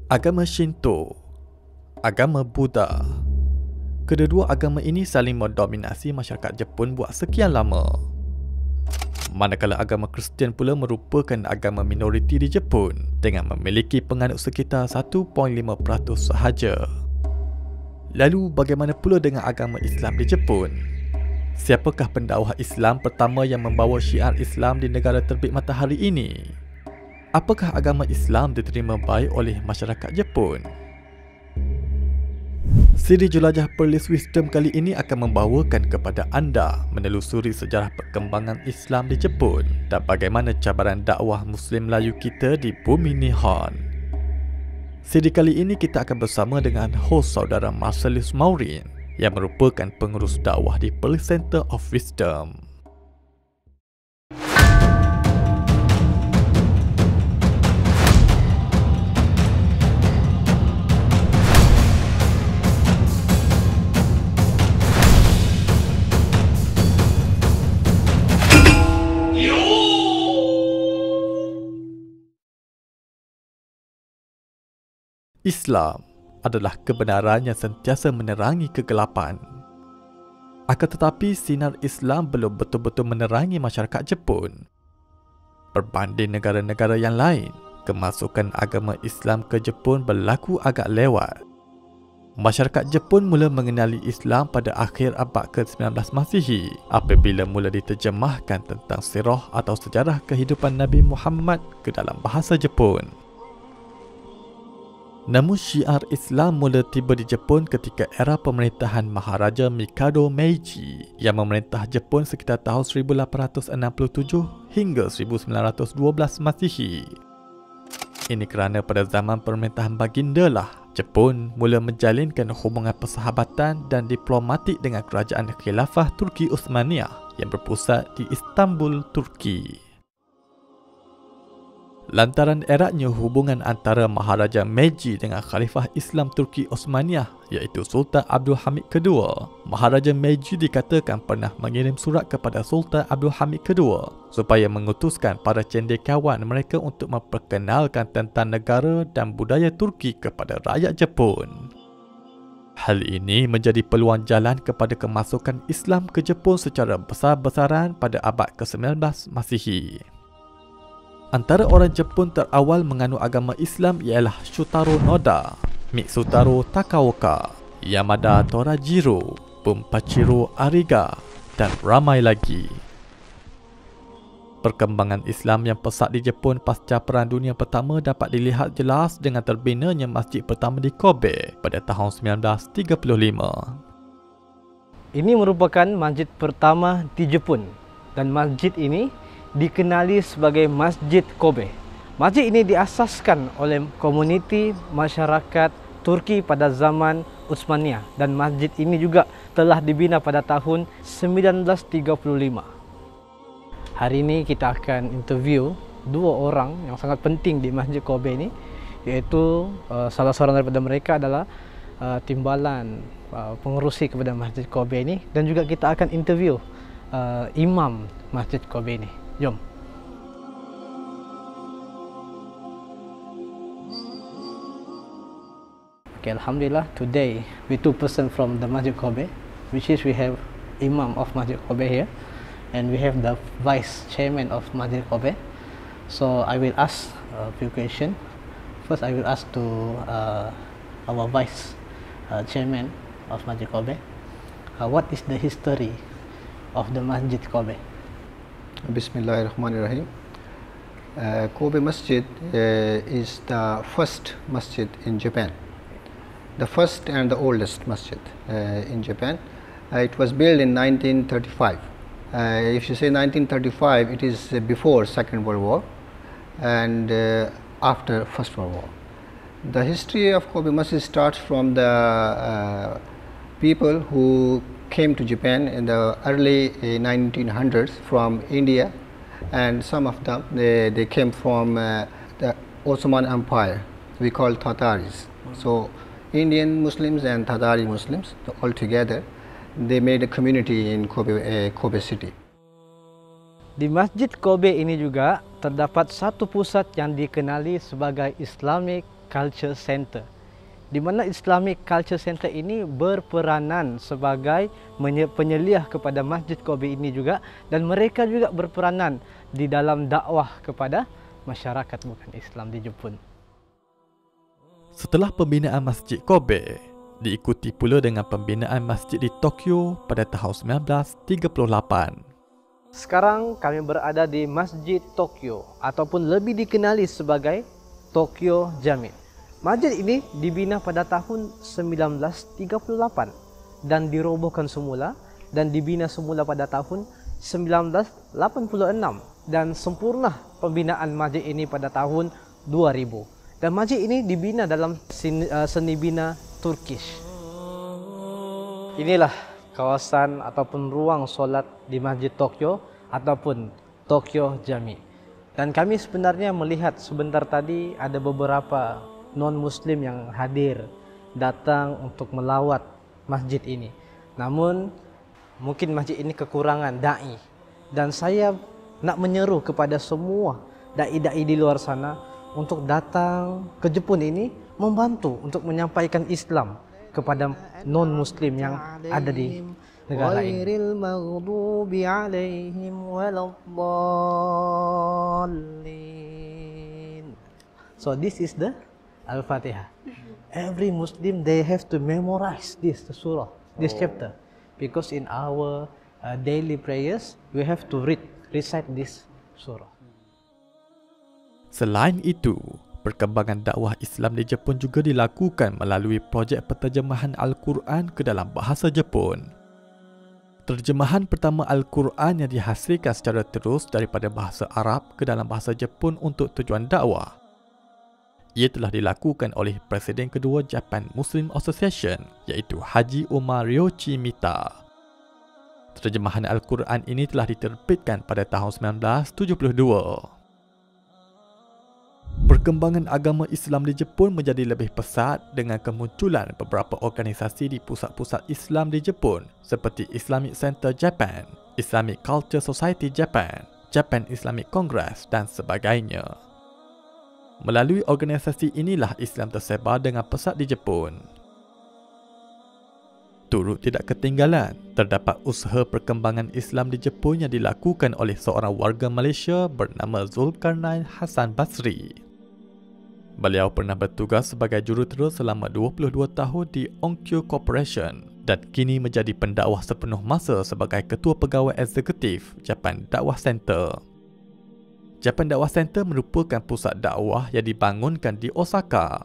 Agama Shinto, agama Buddha. Kedua-dua agama ini saling mendominasi masyarakat Jepun buat sekian lama. Manakala agama Kristian pula merupakan agama minoriti di Jepun dengan memiliki penganut sekitar 1.5% sahaja. Lalu bagaimana pula dengan agama Islam di Jepun? Siapakah pendakwah Islam pertama yang membawa syiar Islam di negara terbit matahari ini? Apakah agama Islam diterima baik oleh masyarakat Jepun? Siri Jelajah Perlis Wisdom kali ini akan membawakan kepada anda menelusuri sejarah perkembangan Islam di Jepun dan bagaimana cabaran dakwah Muslim Melayu kita di bumi Nihon. Siri kali ini kita akan bersama dengan hos saudara Marcellus Maurin yang merupakan pengurus dakwah di Perlis Center of Wisdom. Islam adalah kebenaran yang sentiasa menerangi kegelapan. Akan tetapi sinar Islam belum betul-betul menerangi masyarakat Jepun. Berbanding negara-negara yang lain, kemasukan agama Islam ke Jepun berlaku agak lewat. Masyarakat Jepun mula mengenali Islam pada akhir abad ke-19 Masihi apabila mula diterjemahkan tentang sirah atau sejarah kehidupan Nabi Muhammad ke dalam bahasa Jepun. Namun syiar Islam mula tiba di Jepun ketika era pemerintahan Maharaja Mikado Meiji yang memerintah Jepun sekitar tahun 1867 hingga 1912 Masihi. Ini kerana pada zaman pemerintahan baginda lah Jepun mula menjalinkan hubungan persahabatan dan diplomatik dengan kerajaan khilafah Turki Uthmaniyah yang berpusat di Istanbul, Turki. Lantaran eratnya hubungan antara Maharaja Meiji dengan Khalifah Islam Turki Osmaniyah iaitu Sultan Abdul Hamid II, Maharaja Meiji dikatakan pernah mengirim surat kepada Sultan Abdul Hamid II supaya mengutuskan para cendekiawan mereka untuk memperkenalkan tentang negara dan budaya Turki kepada rakyat Jepun. Hal ini menjadi peluang jalan kepada kemasukan Islam ke Jepun secara besar-besaran pada abad ke-19 Masihi. Antara orang Jepun terawal menganut agama Islam ialah Shutaro Noda, Mitsutaro Takaoka, Yamada Torajiro, Bunpachiro Ariga dan ramai lagi. Perkembangan Islam yang pesat di Jepun pasca Perang Dunia Pertama dapat dilihat jelas dengan terbinanya masjid pertama di Kobe pada tahun 1935. Ini merupakan masjid pertama di Jepun dan masjid ini dikenali sebagai Masjid Kobe. Masjid ini diasaskan oleh komuniti masyarakat Turki pada zaman Utsmaniyah dan masjid ini juga telah dibina pada tahun 1935. Hari ini kita akan interview dua orang yang sangat penting di Masjid Kobe ini, iaitu salah seorang daripada mereka adalah timbalan pengerusi kepada Masjid Kobe ini, dan juga kita akan interview imam Masjid Kobe ini. Jom. Okay, Alhamdulillah, today we two person from the Masjid Kobe, which is we have Imam of Masjid Kobe here, and we have the Vice Chairman of Masjid Kobe. So I will ask a few questions. First, I will ask to our Vice Chairman of Masjid Kobe. What is the history of the Masjid Kobe? Bismillahirrahmanirrahim. Kobe Masjid is the first masjid in Japan, the first and the oldest masjid in Japan. It was built in 1935. If you say 1935, it is before Second World War and after First World War. The history of Kobe Masjid starts from the people who came to Japan in the early 1900s from India, and some of them they came from the Ottoman Empire. We call Tataris. So Indian Muslims and Tatari Muslims all together, they made a community in Kobe city. Di Masjid Kobe ini juga terdapat satu pusat yang dikenali sebagai Islamic Culture Center, di mana Islamic Culture Center ini berperanan sebagai penyeliah kepada Masjid Kobe ini juga, dan mereka juga berperanan di dalam dakwah kepada masyarakat bukan Islam di Jepun. Setelah pembinaan Masjid Kobe, diikuti pula dengan pembinaan masjid di Tokyo pada tahun 1938. Sekarang kami berada di Masjid Tokyo ataupun lebih dikenali sebagai Tokyo Jami. Masjid ini dibina pada tahun 1938 dan dirobohkan semula dan dibina semula pada tahun 1986 dan sempurna pembinaan masjid ini pada tahun 2000. Dan masjid ini dibina dalam seni bina Turkish. Inilah kawasan ataupun ruang solat di Masjid Tokyo ataupun Tokyo Jami. Dan kami sebenarnya melihat sebentar tadi ada beberapa non-muslim yang hadir datang untuk melawat masjid ini. Namun mungkin masjid ini kekurangan dai, dan saya nak menyeru kepada semua dai-dai di luar sana untuk datang ke Jepun ini membantu untuk menyampaikan Islam kepada non-muslim yang ada di negara ini. So this is the Al-Fatihah. Every Muslim, they have to memorize this surah, this chapter, because in our daily prayers we have to recite this surah. Selain itu, perkembangan dakwah Islam di Jepun juga dilakukan melalui projek penterjemahan Al-Quran ke dalam bahasa Jepun. Terjemahan pertama Al-Quran yang dihasilkan secara terus daripada bahasa Arab ke dalam bahasa Jepun untuk tujuan dakwah. Ia telah dilakukan oleh Presiden kedua Japan Muslim Association, iaitu Haji Umar Ryoichi Mita. Terjemahan Al-Quran ini telah diterbitkan pada tahun 1972. Perkembangan agama Islam di Jepun menjadi lebih pesat dengan kemunculan beberapa organisasi di pusat-pusat Islam di Jepun seperti Islamic Center Japan, Islamic Culture Society Japan, Japan Islamic Congress dan sebagainya. Melalui organisasi inilah Islam tersebar dengan pesat di Jepun. Turut tidak ketinggalan, terdapat usaha perkembangan Islam di Jepun yang dilakukan oleh seorang warga Malaysia bernama Zulkarnain Hasan Basri. Beliau pernah bertugas sebagai jurutera selama 22 tahun di Onkyo Corporation dan kini menjadi pendakwah sepenuh masa sebagai Ketua Pegawai Eksekutif Japan Dakwah Center. Japan Dakwah Center merupakan pusat dakwah yang dibangunkan di Osaka.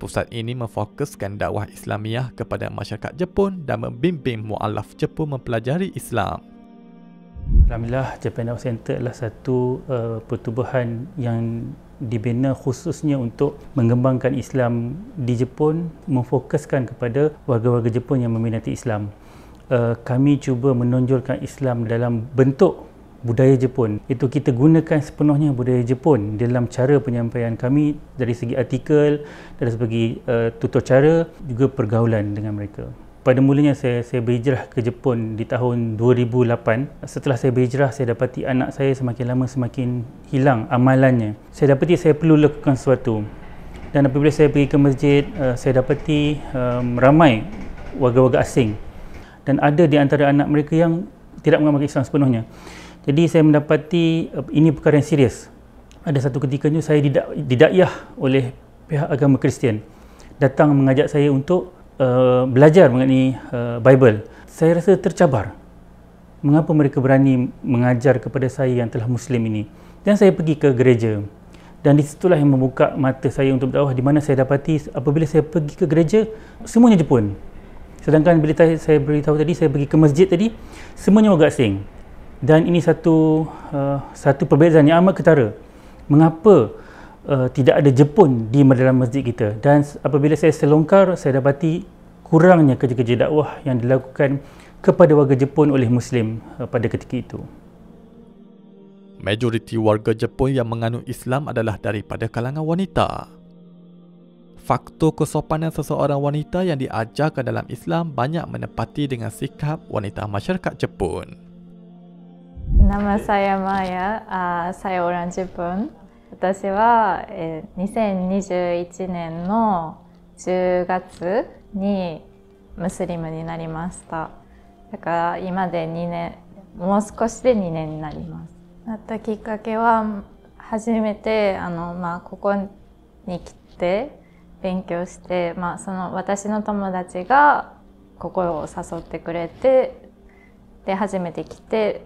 Pusat ini memfokuskan dakwah Islamiah kepada masyarakat Jepun dan membimbing mu'alaf Jepun mempelajari Islam. Alhamdulillah, Japan Dakwah Center adalah satu pertubuhan yang dibina khususnya untuk mengembangkan Islam di Jepun, memfokuskan kepada warga-warga Jepun yang meminati Islam. Kami cuba menonjolkan Islam dalam bentuk budaya Jepun. Itu kita gunakan sepenuhnya budaya Jepun dalam cara penyampaian kami dari segi artikel, dari segi tutur cara, juga pergaulan dengan mereka. Pada mulanya saya berhijrah ke Jepun di tahun 2008. Setelah saya berhijrah, saya dapati anak saya semakin lama semakin hilang amalannya. Saya dapati saya perlu lakukan sesuatu. Dan apabila saya pergi ke masjid, saya dapati ramai warga-warga asing. Dan ada di antara anak mereka yang tidak mengamalkan Islam sepenuhnya. Jadi saya mendapati ini perkara yang serius. Ada satu ketikanya saya didakyah oleh pihak agama Kristian. Datang mengajak saya untuk belajar mengenai Bible. Saya rasa tercabar. Mengapa mereka berani mengajar kepada saya yang telah Muslim ini? Dan saya pergi ke gereja. Dan di situlah yang membuka mata saya untuk berdakwah, di mana saya dapati apabila saya pergi ke gereja, semuanya Jepun. Sedangkan bila saya beritahu tadi, saya pergi ke masjid tadi, semuanya warga asing. Dan ini satu perbezaan yang amat ketara. Mengapa tidak ada Jepun di dalam masjid kita? Dan apabila saya selongkar, saya dapati kurangnya kerja-kerja dakwah yang dilakukan kepada warga Jepun oleh Muslim pada ketika itu. Majoriti warga Jepun yang menganut Islam adalah daripada kalangan wanita. Faktor kesopanan seseorang wanita yang diajarkan dalam Islam banyak menepati dengan sikap wanita masyarakat Jepun. Nama saya Maya, saya orang Jepun. 私は、2021年の10月にムスリムになりました。だから今で2年、もう少しで2年になります。なったきっかけは初めてここに来て勉強して、その私の友達がここを誘ってくれて、で初めて来て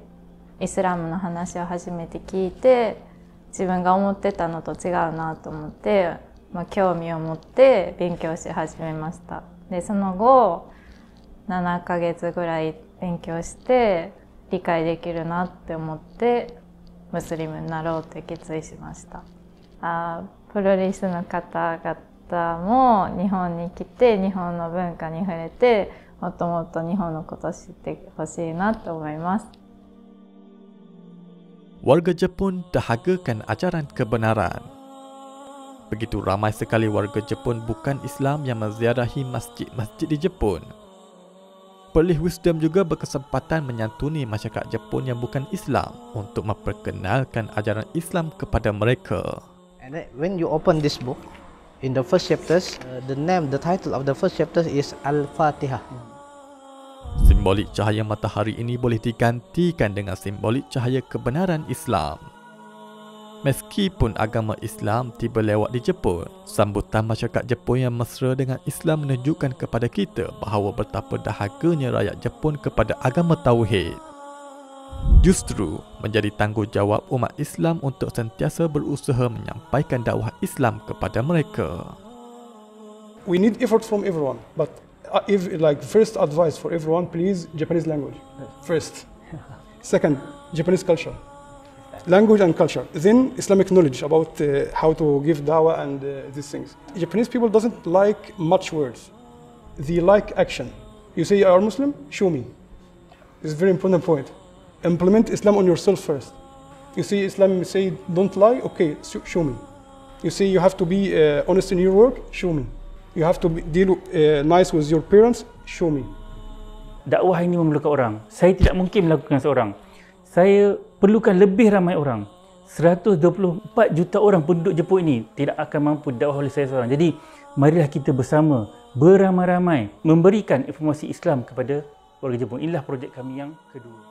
イスラムの話を初めて聞いて、自分が思ってたのと違うなと思って、興味を持って勉強し始めました。でその後7ヶ月ぐらい勉強して理解できるなって思ってムスリムになろうって決意しました。プロレスの方々も日本に来て日本の文化に触れて、もっともっと日本のことを知ってほしいなと思います。Warga Jepun dahagakan ajaran kebenaran. Begitu ramai sekali warga Jepun bukan Islam yang menziarahi masjid-masjid di Jepun. Perlis Wisdom juga berkesempatan menyantuni masyarakat Jepun yang bukan Islam untuk memperkenalkan ajaran Islam kepada mereka. And when you open this book, in the first chapters, the title of the first chapter is Al-Fatihah. Simbolik cahaya matahari ini boleh digantikan dengan simbolik cahaya kebenaran Islam. Meskipun agama Islam tiba lewat di Jepun, sambutan masyarakat Jepun yang mesra dengan Islam menunjukkan kepada kita bahawa betapa dahaganya rakyat Jepun kepada agama Tauhid. Justru menjadi tanggungjawab umat Islam untuk sentiasa berusaha menyampaikan dakwah Islam kepada mereka. We need effort from everyone, but first advice for everyone, please, Japanese language first. Second, Japanese culture, language and culture. Then Islamic knowledge about how to give dawah and these things. Japanese people doesn't like much words; they like action. You say you are Muslim, show me. This is a very important point. Implement Islam on yourself first. You see Islam say don't lie, okay, show me. You say you have to be honest in your work, show me. You have to deal nice with your parents, show me. Dakwah ini memerlukan orang. Saya tidak mungkin melakukan seorang. Saya perlukan lebih ramai orang. 124 juta orang penduduk Jepun ini tidak akan mampu dakwah oleh saya seorang. Jadi, marilah kita bersama, beramai-ramai memberikan informasi Islam kepada warga Jepun. Inilah projek kami yang kedua.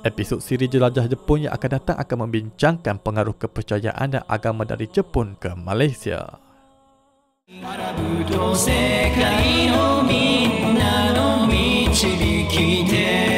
Episod siri Jelajah Jepun yang akan datang akan membincangkan pengaruh kepercayaan dan agama dari Jepun ke Malaysia. 学ぶと世界のみんなの導き手